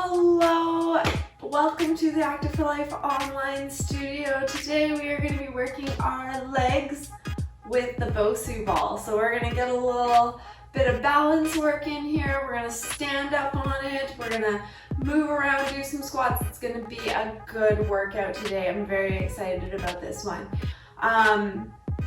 Hello, welcome to the Active for Life online studio. Today we are going to be working our legs with the BOSU ball. So we're going to get a little bit of balance work in here. We're going to stand up on it. We're going to move around, do some squats. It's going to be a good workout today. I'm very excited about this one.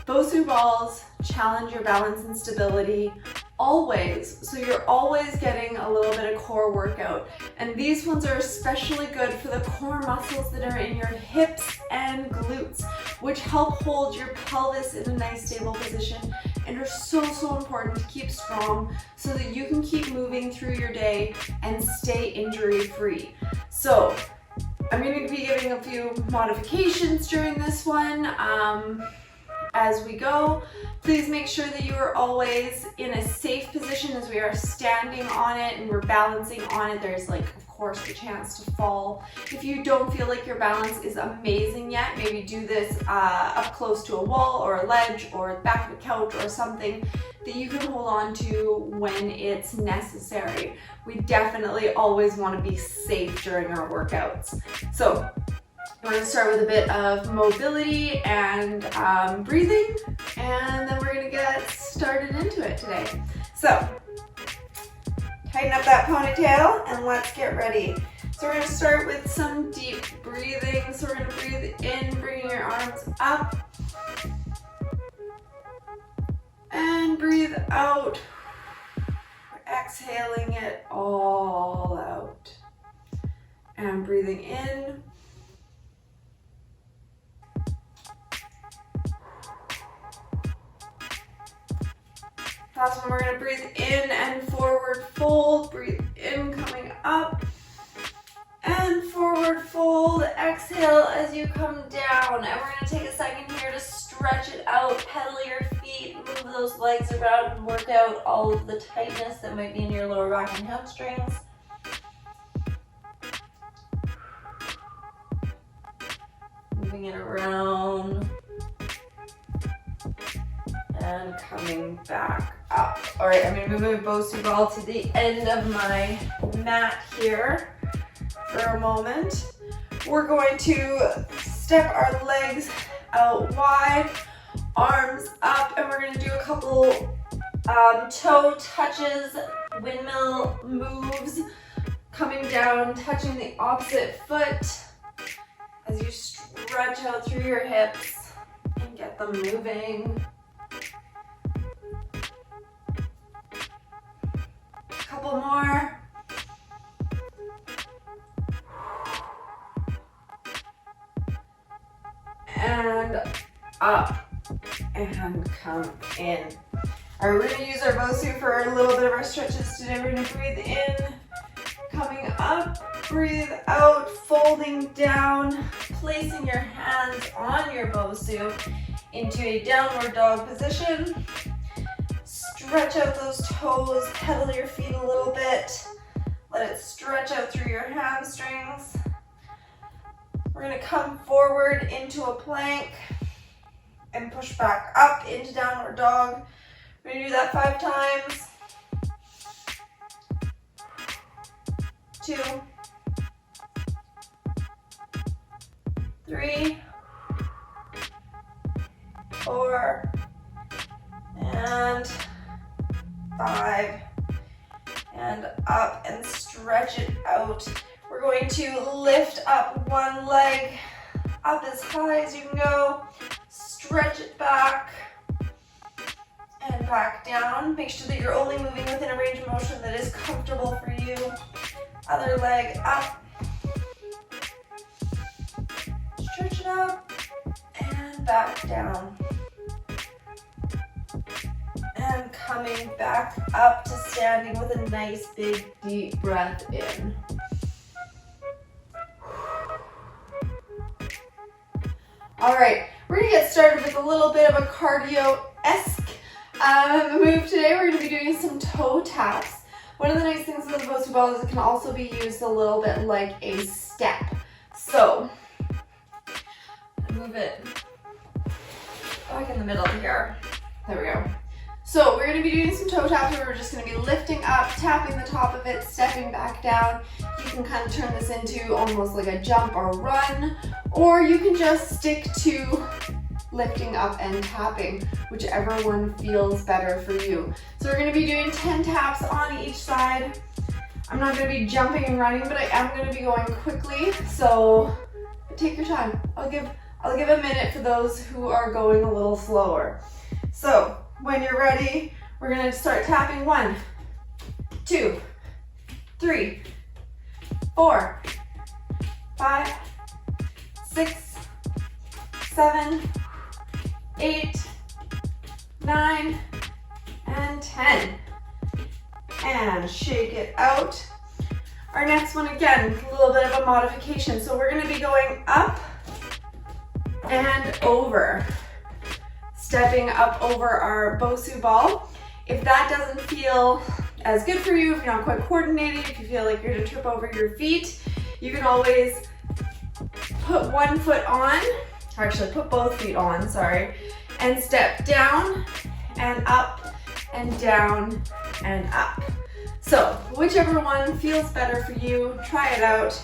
BOSU balls challenge your balance and stability always, so you're always getting a little bit of core workout, and these ones are especially good for the core muscles that are in your hips and glutes, which help hold your pelvis in a nice stable position and are so important to keep strong so that you can keep moving through your day and stay injury free. So I'm going to be giving a few modifications during this one as we go. Please make sure that you are always in a safe position as we are standing on it and we're balancing on it. There's of course the chance to fall. If you don't feel like your balance is amazing yet, maybe do this up close to a wall or a ledge or back of a couch or something that you can hold on to when it's necessary. We definitely always want to be safe during our workouts. So we're going to start with a bit of mobility and breathing, and then we're going to get started into it today. So tighten up that ponytail and let's get ready. So we're going to start with some deep breathing. So we're going to breathe in, bringing your arms up, and breathe out, exhaling it all out, and breathing in. Last one, we're going to breathe in and forward fold. Breathe in, coming up, and forward fold. Exhale as you come down. And we're going to take a second here to stretch it out. Pedal your feet, move those legs around, and work out all of the tightness that might be in your lower back and hamstrings. Moving it around and coming back up. All right, I'm going to move my BOSU ball to the end of my mat here for a moment. We're going to step our legs out wide, arms up, and we're going to do a couple toe touches, windmill moves, coming down, touching the opposite foot as you stretch out through your hips and get them moving. Couple more. And up and come in. All right, we're going to use our BOSU for a little bit of our stretches today. We're going to breathe in, coming up, breathe out, folding down, placing your hands on your BOSU into a downward dog position. Stretch out those toes, pedal your feet a little bit. Let it stretch out through your hamstrings. We're going to come forward into a plank and push back up into downward dog. We're going to do that 5 times. 2, 3, 4, and 5, and up, and stretch it out. We're going to lift up one leg up as high as you can go, stretch it back, and back down. Make sure that you're only moving within a range of motion that is comfortable for you. Other leg up, stretch it up, and back down. And coming back up to standing with a nice big deep breath in. All right, we're gonna get started with a little bit of a cardio-esque move today. We're gonna be doing some toe taps. One of the nice things with the BOSU ball is it can also be used a little bit like a step. So, move it back in the middle here. There we go. So we're gonna be doing some toe taps where we're just gonna be lifting up, tapping the top of it, stepping back down. You can kind of turn this into almost like a jump or run, or you can just stick to lifting up and tapping, whichever one feels better for you. So we're gonna be doing 10 taps on each side. I'm not gonna be jumping and running, but I am gonna be going quickly, so take your time. I'll give a minute for those who are going a little slower. So when you're ready, we're gonna start tapping. 1, 2, 3, 4, 5, 6, 7, 8, 9, and 10. And shake it out. Our next one, again, a little bit of a modification. So we're gonna be going up and over. Stepping up over our BOSU ball. If that doesn't feel as good for you, if you're not quite coordinated, if you feel like you're gonna trip over your feet, you can always put one foot on, or actually put both feet on, sorry, and step down and up and down and up. So whichever one feels better for you, try it out.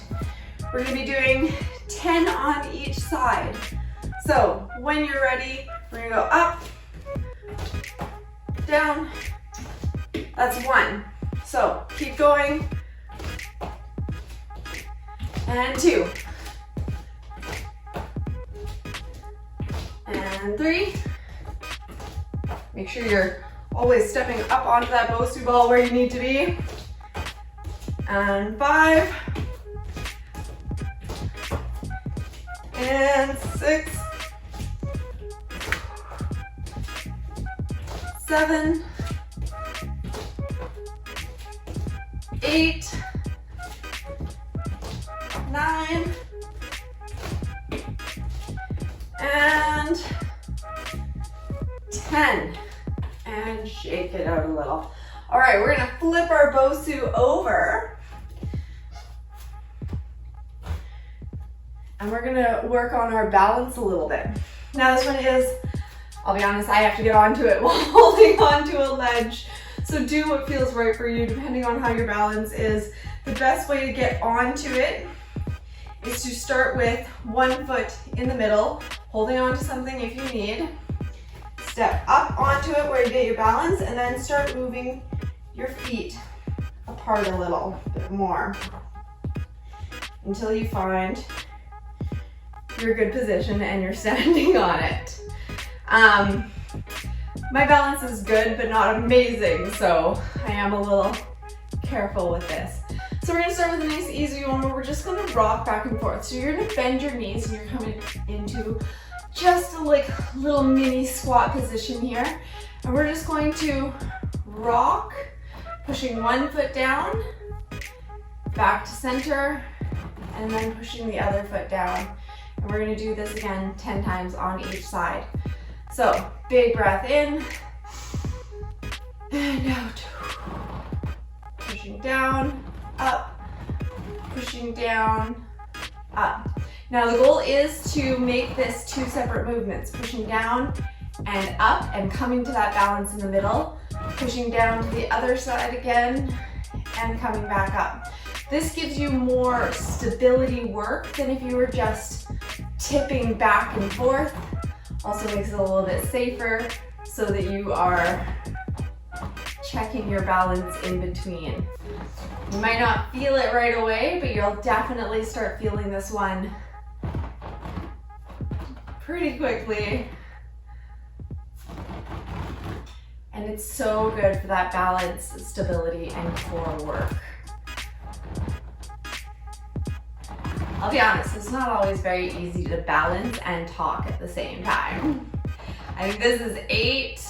We're gonna be doing 10 on each side. So when you're ready, we're gonna go up, down, that's 1. So keep going, and 2, and 3. Make sure you're always stepping up onto that BOSU ball where you need to be, and 5, and 6, 7, 8, 9, and 10. And shake it out a little. All right, we're gonna flip our BOSU over. And we're gonna work on our balance a little bit. Now this one is, I'll be honest, I have to get onto it while holding onto a ledge. So do what feels right for you, depending on how your balance is. The best way to get onto it is to start with one foot in the middle, holding onto something if you need. Step up onto it where you get your balance, and then start moving your feet apart a little bit more until you find your good position and you're standing on it. My balance is good, but not amazing, so I am a little careful with this. So we're gonna start with a nice easy one where we're just gonna rock back and forth. So you're gonna bend your knees and you're coming into just a little mini squat position here. And we're just going to rock, pushing one foot down, back to center, and then pushing the other foot down. And we're gonna do this again 10 times on each side. So big breath in, and out. Pushing down, up, pushing down, up. Now the goal is to make this 2 separate movements, pushing down and up and coming to that balance in the middle, pushing down to the other side again and coming back up. This gives you more stability work than if you were just tipping back and forth. Also makes it a little bit safer so that you are checking your balance in between. You might not feel it right away, but you'll definitely start feeling this one pretty quickly. And it's so good for that balance, stability, and core work. I'll be honest, it's not always very easy to balance and talk at the same time. I think this is 8.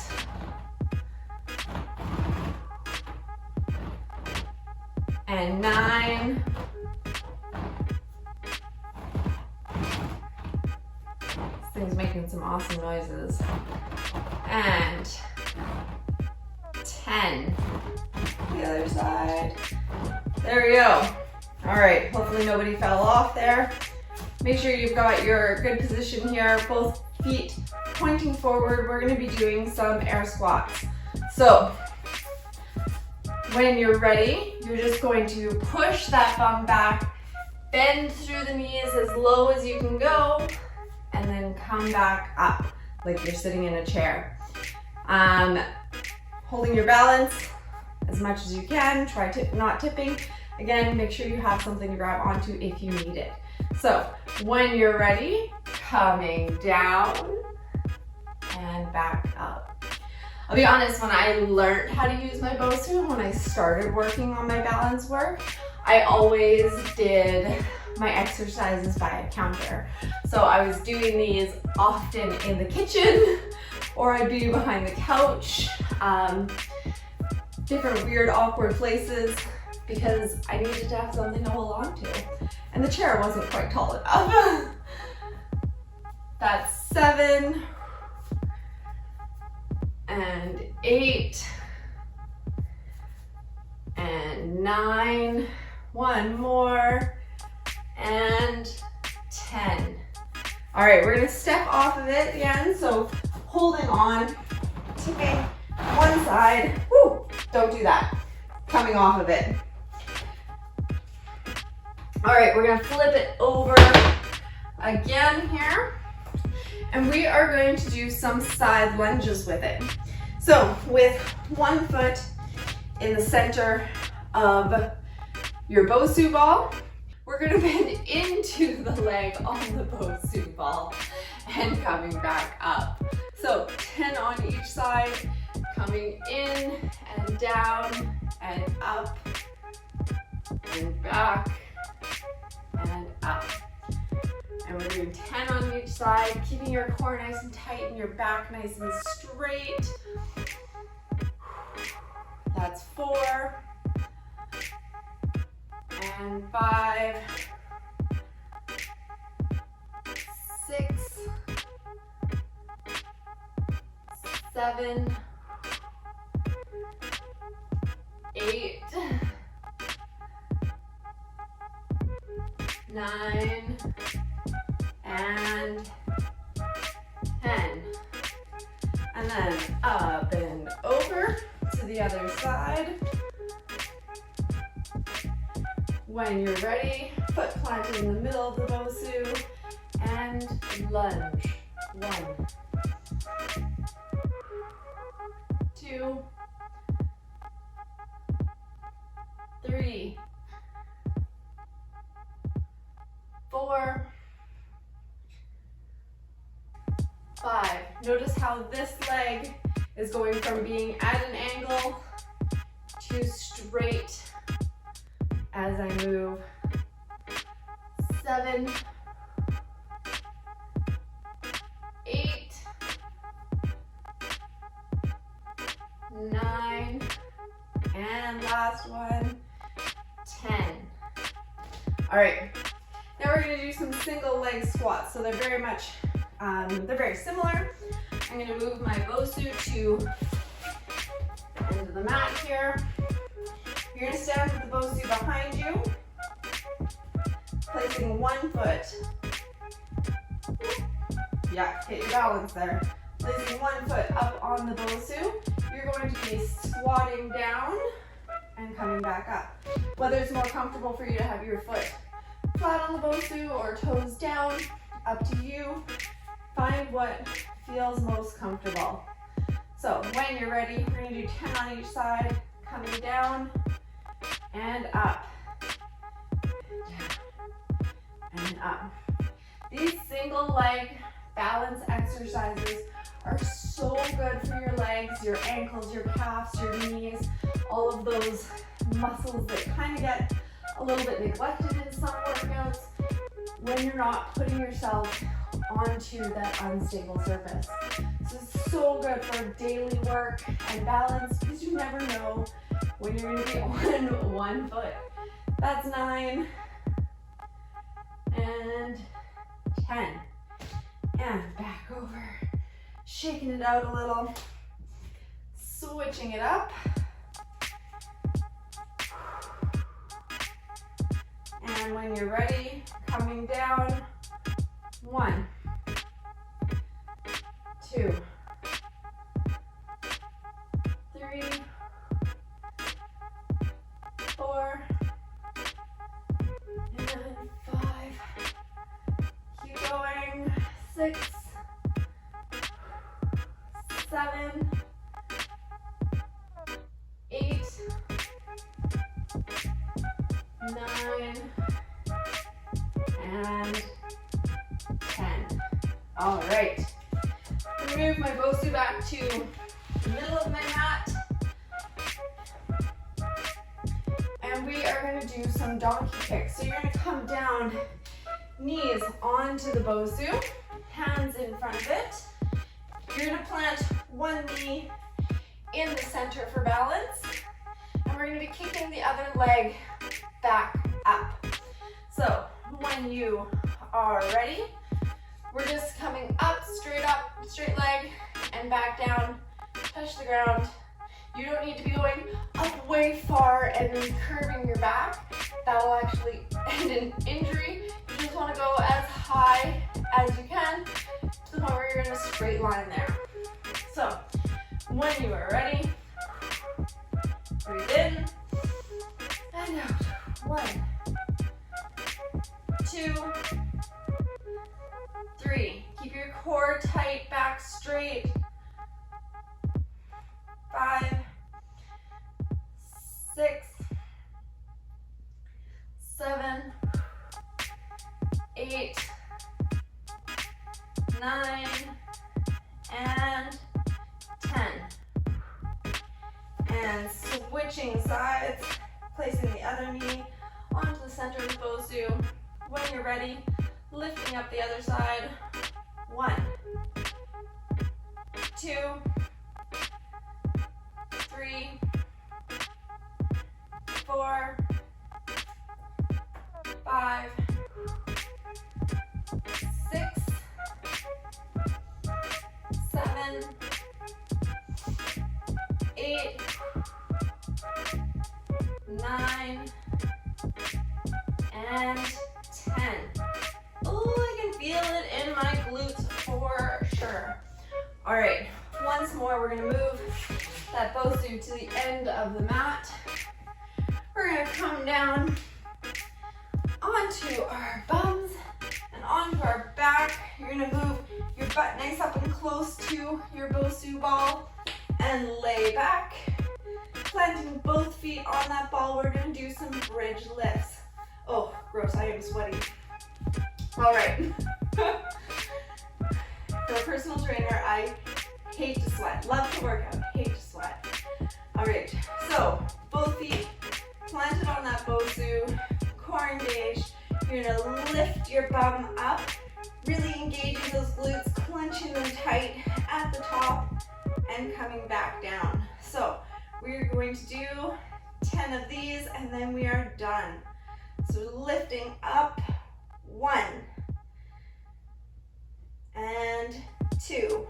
And 9. This thing's making some awesome noises. And 10. The other side. There we go. All right, hopefully nobody fell off there. Make sure you've got your good position here, both feet pointing forward. We're gonna be doing some air squats. So when you're ready, you're just going to push that bum back, bend through the knees as low as you can go, and then come back up like you're sitting in a chair. Holding your balance as much as you can. Try not tipping. Again, make sure you have something to grab onto if you need it. So when you're ready, coming down and back up. I'll be honest, when I learned how to use my BOSU, when I started working on my balance work, I always did my exercises by a counter. So I was doing these often in the kitchen, or I'd be behind the couch, different weird, awkward places, because I needed to have something to hold on to. And the chair wasn't quite tall enough. That's 7 and 8 and 9. One more and 10. All right, we're gonna step off of it again. So holding on, tipping one side. Woo, don't do that. Coming off of it. All right, we're gonna flip it over again here. And we are going to do some side lunges with it. So with one foot in the center of your BOSU ball, we're gonna bend into the leg on the BOSU ball and coming back up. So 10 on each side, coming in and down and up and back and up. And we're doing 10 on each side, keeping your core nice and tight and your back nice and straight. That's 4 and 5, 6, 7, 8, 9, and 10. And then up and over to the other side. When you're ready, foot planted in the middle of the BOSU and lunge. 1, 2, 3, 4, 5. Notice how this leg is going from being at an angle to straight as I move. 7, 8, 9, and last one, 10. All right, now we're gonna do some single leg squats. So they're very much, they're very similar. I'm gonna move my BOSU to the end of the mat here. You're gonna stand with the BOSU behind you, placing one foot. Yeah, hit your balance there. Placing one foot up on the BOSU. You're going to be squatting down and coming back up. Whether it's more comfortable for you to have your foot flat on the BOSU or toes down, up to you. Find what feels most comfortable. So when you're ready, we're gonna do 10 on each side, coming down and up, down and up. These single leg balance exercises are so good for your legs, your ankles, your calves, your knees, all of those muscles that kind of get a little bit neglected in some workouts when you're not putting yourself onto that unstable surface. So it's so good for daily work and balance because you never know when you're going to be on one foot. That's 9 and 10. And back over. Shaking it out a little. Switching it up. And when you're ready, coming down. 1, 2, 3, 7, 8, 9, and 10. All right. Move my BOSU back to the middle of my mat. And we are going to do some donkey kicks. So you're going to come down, knees onto the BOSU, hands in front of it. You're going to plant one knee in the center for balance. And we're going to be kicking the other leg back up. So when you are ready, we're just coming up, straight leg, and back down, touch the ground. You don't need to be going up way far and then curving your back. That will actually end in injury. You just want to go as high as you can to the point where you're in a straight line there. So when you are ready, breathe in and out. 1, 2, 3. Keep your core tight, back straight. 5, 6, 7, 8, 9, and 10. And switching sides, placing the other knee onto the center of the BOSU. When you're ready, lifting up the other side. 1, 2, 3, 4, 5, 6, 7, 8, 9, and 10. Oh, I can feel it in my glutes for sure. All right, once more, we're gonna move that BOSU to the end of the mat. We're gonna come down onto our bums and onto our back. You're gonna move your butt nice up and close to your BOSU ball and lay back. Planting both feet on that ball, we're gonna do some bridge lifts. Oh, gross, I am sweaty. All right. For a personal trainer, I hate to sweat. Love to work out, hate to sweat. All right, so both feet planted on that BOSU, core engaged. You're gonna lift your bum up, really engaging those glutes, clenching them tight at the top and coming back down. So we're going to do 10 of these and then we are done. So lifting up, 1 and 2,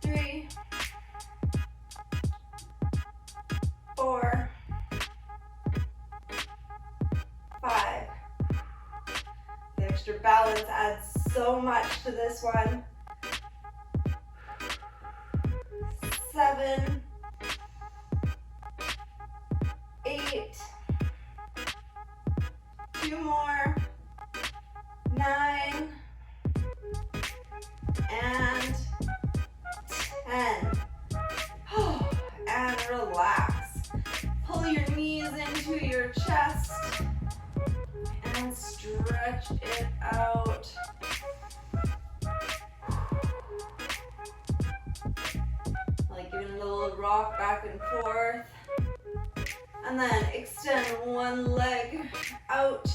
3, 4, 5. The extra balance adds so much to this one. 7, 8, 2 more, 9, and 10. And relax. Pull your knees into your chest and stretch it out. Like giving a little rock back and forth. And then extend one leg out.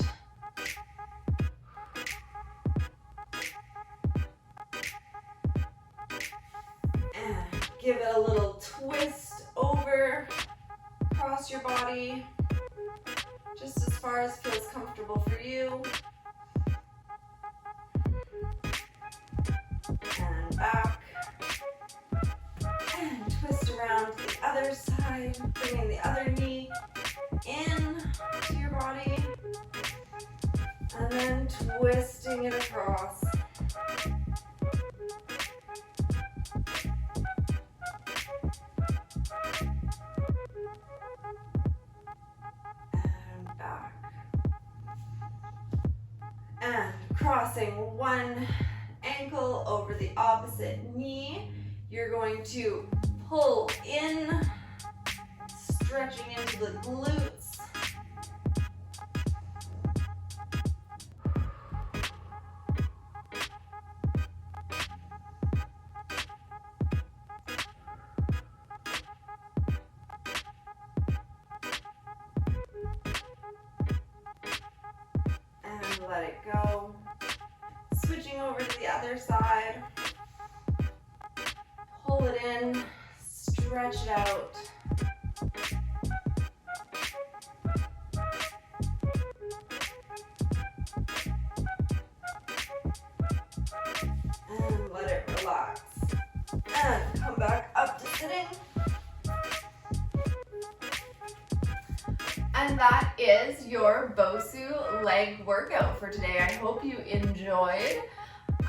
And give it a little twist over across your body, just as far as feels comfortable for you. And back. And twist around to the other side, bringing the other knee in to your body. And then twisting it across. And back. And crossing one ankle over the You're going to pull in, stretching into the glutes. And let it go. Switching over to the other side. Pull it in, stretch it out. And let it relax. And come back up to sitting. And that is your BOSU leg workout for today. I hope you enjoyed.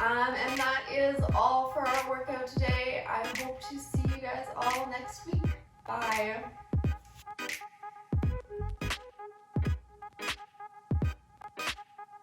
And that is all for our workout today. I hope to see you guys all next week. Bye.